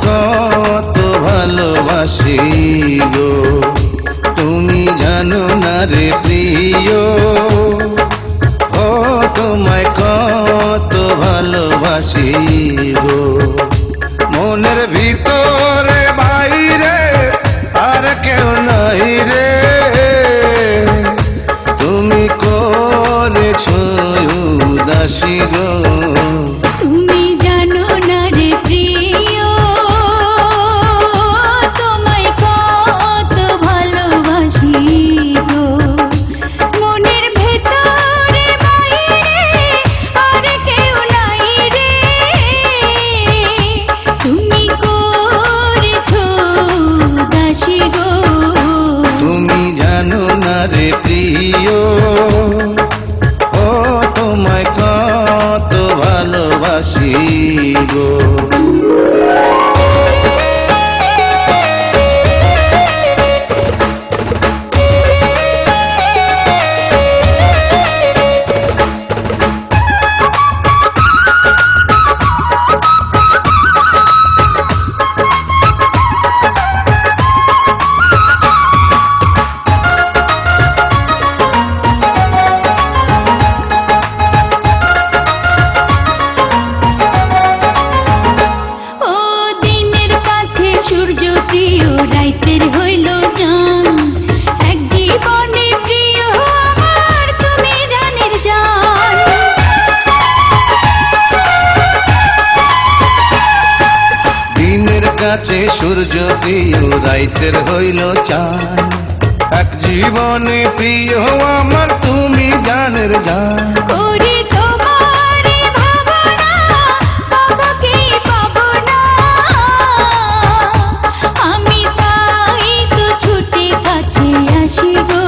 কত ভালোবাসি গো, তুমি জানো না রে প্রিয়, ও তোমায় কত ভালোবাসি গো। মনের ভিতরে বাইরে আর কেউ নাই রে, তুমি করেছো উদাসী গো। তুমি জানো না রে প্রিয়, তোমায় কত ভালোবাসি গো। মনের ভেতরে বাইরে আর কেউ নাই রে, তুমি করেছো উদাসী গো। তুমি জানো না রে প্রিয়, ও তোমায় কত ভালোবাসি গো। সূর্য প্রিয় রাইতের হইল জান, এক জীবনে প্রিয় আমার তুমি জানের জান। দিনের কাছে সূর্য প্রিয় রাইতের হইল চাঁদ, এক জীবনে প্রিয় আমার তুমি জানের জান। করি তোমারই ভাবনা, বাবাকে পাবো না, আমি তাই তো ছুটে কাছে আসি গো।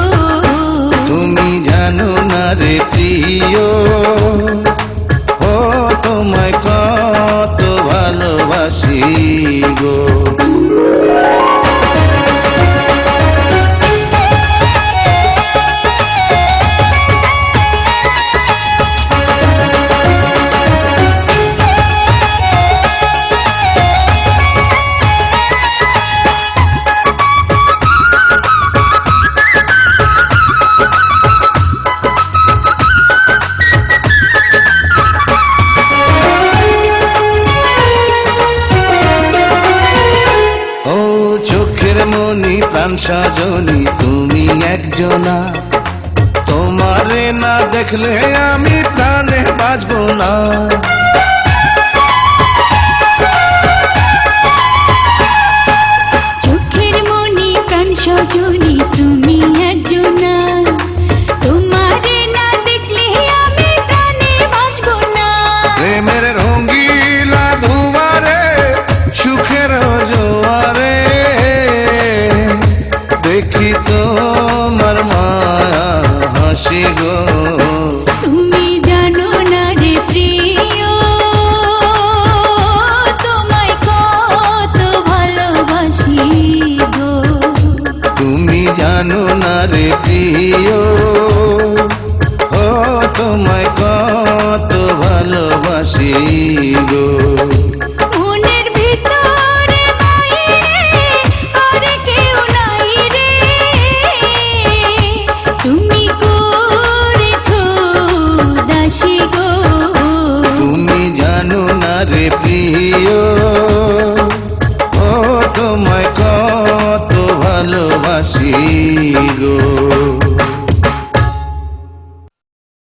তুমি জানো না রে প্রিয়, ও তোমায় কত ভালোবাসি গো। চোখের মনি প্রাণ সজনী তুমি একজনা, তোমারে না দেখলে আমি প্রাণে বাঁচবো না। চোখের মনি প্রাণ সজনী তুমি একজনা, তোমারে না দেখলে আমি প্রাণে বাঁচবো না। প্রেমের রঙ্গিলা ধুয়ারে সুখের জোয়ারে, দেখি তোমার মায়া হাসি গো। তুমি জানো না রে প্রিয়, তোমায় কত ভালোবাসি গো। তুমি জানো না রে প্রিয়, ও তোমায় কত ভালোবাসি গো।